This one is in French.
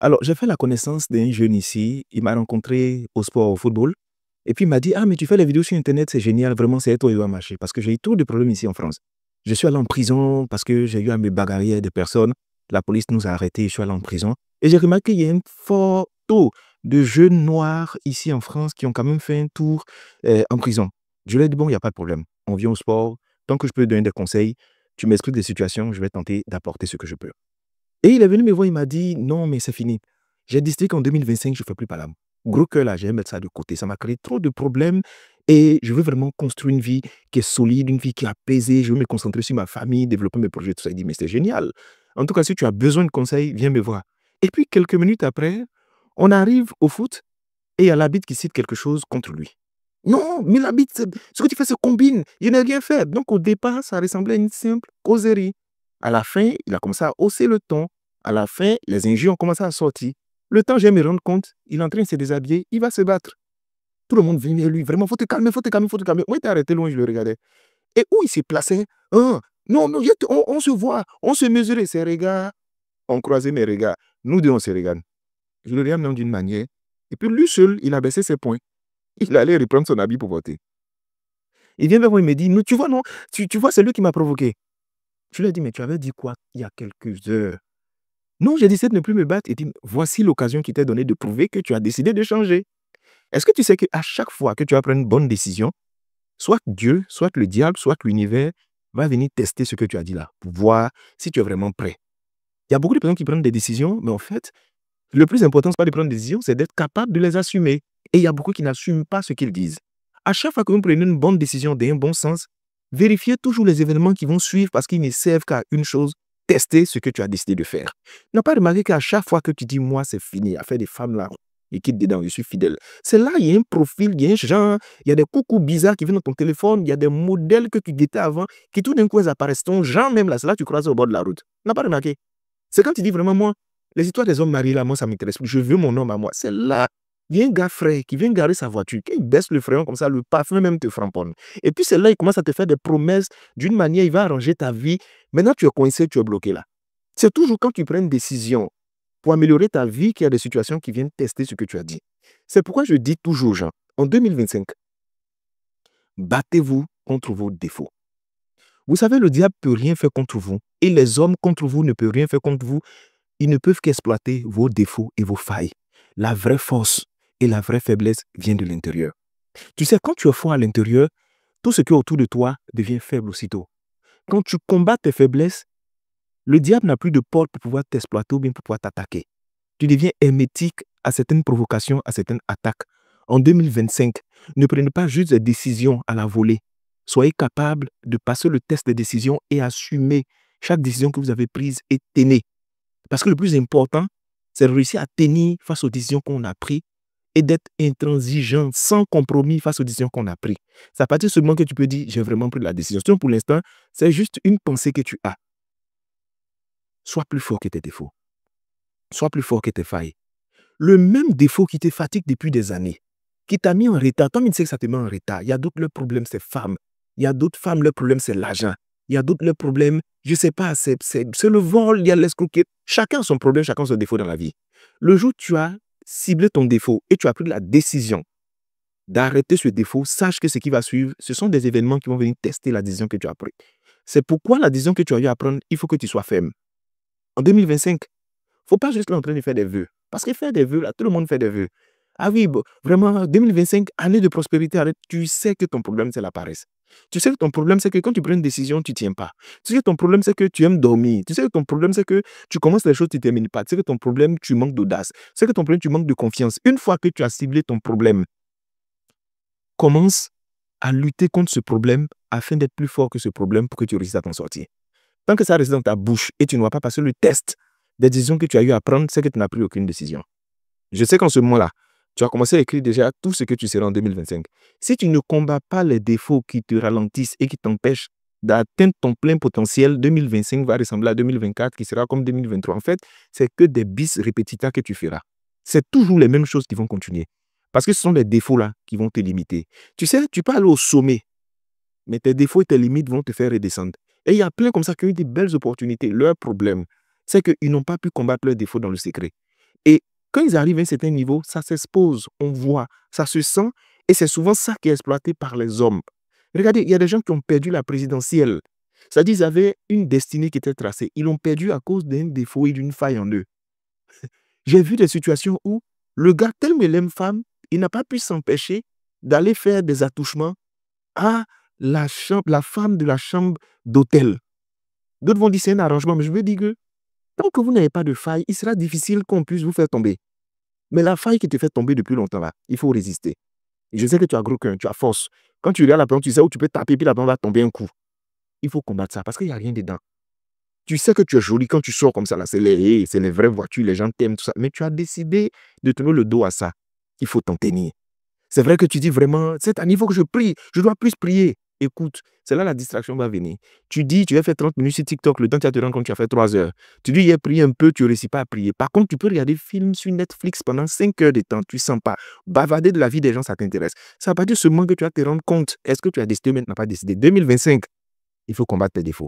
Alors, j'ai fait la connaissance d'un jeune ici. Il m'a rencontré au sport, au football. Et puis, il m'a dit, ah, mais tu fais les vidéos sur Internet, c'est génial. Vraiment, c'est toi, il va marcher. Parce que j'ai eu trop de problèmes ici en France. Je suis allé en prison parce que j'ai eu à me bagarrer avec des personnes. La police nous a arrêtés, je suis allé en prison. Et j'ai remarqué qu'il y a un fort taux de jeunes noirs ici en France qui ont quand même fait un tour en prison. Je lui ai dit, bon, il n'y a pas de problème. On vient au sport. Tant que je peux donner des conseils, tu m'expliques des situations, je vais tenter d'apporter ce que je peux. Et il est venu me voir, il m'a dit, non, mais c'est fini. J'ai décidé qu'en 2025, je ne fais plus Palam. Gros cœur là, je vais mettre ça de côté. Ça m'a créé trop de problèmes et je veux vraiment construire une vie qui est solide, une vie qui est apaisée. Je veux me concentrer sur ma famille, développer mes projets, tout ça. Il dit, mais c'est génial. En tout cas, si tu as besoin de conseils, viens me voir. Et puis, quelques minutes après, on arrive au foot et il y a l'arbitre qui cite quelque chose contre lui. Non, mais l'arbitre, ce que tu fais, c'est combine. Il n'a rien fait. Donc, au départ, ça ressemblait à une simple causerie. À la fin, il a commencé à hausser le ton. À la fin, les injures ont commencé à sortir. Le temps, je vais me rendre compte, il est en train de se déshabiller, il va se battre. Tout le monde vient vers lui. Vraiment, faut te calmer, faut te calmer, faut te calmer. Moi, j'étais arrêté loin, je le regardais. Et où il s'est placé, hein, non, non, on se voit, on se mesurait. Ses regards ont croisé mes regards. Nous deux, on se regarde. Je le regarde d'une manière. Et puis lui seul, il a baissé ses poings. Il allait reprendre son habit pour voter. Il vient vers moi, il me dit, non, tu vois, non, tu vois, c'est lui qui m'a provoqué. Je lui ai dit, mais tu avais dit quoi il y a quelques heures? Non, j'ai décidé de ne plus me battre. Il dit, voici l'occasion qui t'est donnée de prouver que tu as décidé de changer. Est-ce que tu sais qu'à chaque fois que tu vas prendre une bonne décision, soit Dieu, soit le diable, soit l'univers va venir tester ce que tu as dit là, pour voir si tu es vraiment prêt. Il y a beaucoup de personnes qui prennent des décisions, mais en fait, le plus important, ce n'est pas de prendre des décisions, c'est d'être capable de les assumer. Et il y a beaucoup qui n'assument pas ce qu'ils disent. À chaque fois que vous prenez une bonne décision d'un bon sens, vérifiez toujours les événements qui vont suivre parce qu'ils ne servent qu'à une chose, tester ce que tu as décidé de faire. N'a pas remarqué qu'à chaque fois que tu dis, moi, c'est fini, affaire des femmes là, et quitte dedans, je suis fidèle. C'est là, il y a un profil, il y a un genre, il y a des coucous bizarres qui viennent dans ton téléphone, il y a des modèles que tu guettais avant, qui tout d'un coup, ils apparaissent. Ton genre même là, c'est là que tu croises au bord de la route. N'a pas remarqué. C'est quand tu dis vraiment, moi, les histoires des hommes mariés là, moi, ça m'intéresse plus. Je veux mon homme à moi. C'est là, il y a un gars frais qui vient garer sa voiture, qui baisse le frein comme ça, le parfum même te framponne. Et puis c'est là, il commence à te faire des promesses d'une manière, il va arranger ta vie. Maintenant, tu es coincé, tu es bloqué là. C'est toujours quand tu prends une décision pour améliorer ta vie qu'il y a des situations qui viennent tester ce que tu as dit. C'est pourquoi je dis toujours aux gens, en 2025, battez-vous contre vos défauts. Vous savez, le diable ne peut rien faire contre vous et les hommes contre vous ne peuvent rien faire contre vous. Ils ne peuvent qu'exploiter vos défauts et vos failles. La vraie force et la vraie faiblesse viennent de l'intérieur. Tu sais, quand tu es fort à l'intérieur, tout ce qui est autour de toi devient faible aussitôt. Quand tu combats tes faiblesses, le diable n'a plus de porte pour pouvoir t'exploiter ou bien pour pouvoir t'attaquer. Tu deviens hermétique à certaines provocations, à certaines attaques. En 2025, ne prenez pas juste des décisions à la volée. Soyez capable de passer le test des décisions et assumer chaque décision que vous avez prise et tenez. Parce que le plus important, c'est de réussir à tenir face aux décisions qu'on a prises et d'être intransigeant, sans compromis face aux décisions qu'on a prises. C'est à partir de ce moment que tu peux dire, j'ai vraiment pris la décision. Sinon, pour l'instant, c'est juste une pensée que tu as. Sois plus fort que tes défauts. Sois plus fort que tes failles. Le même défaut qui te fatigue depuis des années, qui t'a mis en retard, toi, tu sais que ça te met en retard. Il y a d'autres, le problème, c'est femmes. Il y a d'autres femmes, le problème, c'est l'argent. Il y a d'autres, le problème, je ne sais pas, c'est le vol, il y a l'escroquerie. Chacun a son problème, chacun a son défaut dans la vie. Le jour où tu as ciblé ton défaut et tu as pris la décision d'arrêter ce défaut, sache que ce qui va suivre, ce sont des événements qui vont venir tester la décision que tu as prise. C'est pourquoi la décision que tu as eu à prendre, il faut que tu sois ferme. En 2025, il ne faut pas juste être en train de faire des vœux. Parce que faire des vœux, là, tout le monde fait des vœux. Ah oui, bon, vraiment, 2025, année de prospérité, arrête, tu sais que ton problème, c'est la paresse. Tu sais que ton problème, c'est que quand tu prends une décision, tu ne tiens pas. Tu sais que ton problème, c'est que tu aimes dormir. Tu sais que ton problème, c'est que tu commences les choses, tu ne termines pas. Tu sais que ton problème, tu manques d'audace. Tu sais que ton problème, tu manques de confiance. Une fois que tu as ciblé ton problème, commence à lutter contre ce problème afin d'être plus fort que ce problème pour que tu réussisses à t'en sortir. Tant que ça reste dans ta bouche et tu ne vas pas passer le test des décisions que tu as eu à prendre, c'est que tu n'as pris aucune décision. Je sais qu'en ce moment-là, tu as commencé à écrire déjà tout ce que tu seras en 2025. Si tu ne combats pas les défauts qui te ralentissent et qui t'empêchent d'atteindre ton plein potentiel, 2025 va ressembler à 2024 qui sera comme 2023. En fait, c'est que des bis repetita que tu feras. C'est toujours les mêmes choses qui vont continuer. Parce que ce sont les défauts-là qui vont te limiter. Tu sais, tu peux aller au sommet, mais tes défauts et tes limites vont te faire redescendre. Et il y a plein comme ça qui ont eu des belles opportunités. Leur problème, c'est qu'ils n'ont pas pu combattre leurs défauts dans le secret. Et Quand ils arrivent à un certain niveau, ça s'expose, on voit, ça se sent, et c'est souvent ça qui est exploité par les hommes. Regardez, il y a des gens qui ont perdu la présidentielle. C'est-à-dire qu'ils avaient une destinée qui était tracée. Ils l'ont perdue à cause d'un défaut et d'une faille en eux. J'ai vu des situations où le gars, tellement il aime femme, il n'a pas pu s'empêcher d'aller faire des attouchements à la femme de la chambre d'hôtel. D'autres vont dire c'est un arrangement, mais je veux dire que tant que vous n'avez pas de faille, il sera difficile qu'on puisse vous faire tomber. Mais la faille qui te fait tomber depuis longtemps là, il faut résister. Et je sais que tu as gros cœur, tu as force. Quand tu regardes la plante, tu sais où tu peux taper, puis la plante va tomber un coup. Il faut combattre ça parce qu'il n'y a rien dedans. Tu sais que tu es jolie quand tu sors comme ça là, c'est les vraies voitures, les gens t'aiment, tout ça. Mais tu as décidé de tenir le dos à ça. Il faut t'en tenir. C'est vrai que tu dis vraiment, c'est à niveau que je prie, je dois plus prier. Écoute, c'est là la distraction va venir. Tu dis, tu as fait 30 minutes sur TikTok, le temps tu vas te rendre compte que tu as fait 3 heures. Tu dis, il a prié un peu, tu ne réussis pas à prier. Par contre, tu peux regarder des films sur Netflix pendant 5 heures de temps, tu ne sens pas. Bavarder de la vie des gens, ça t'intéresse. C'est à partir de ce moment que tu vas te rendre compte, est-ce que tu as décidé ou maintenant pas décidé. 2025, il faut combattre tes défauts.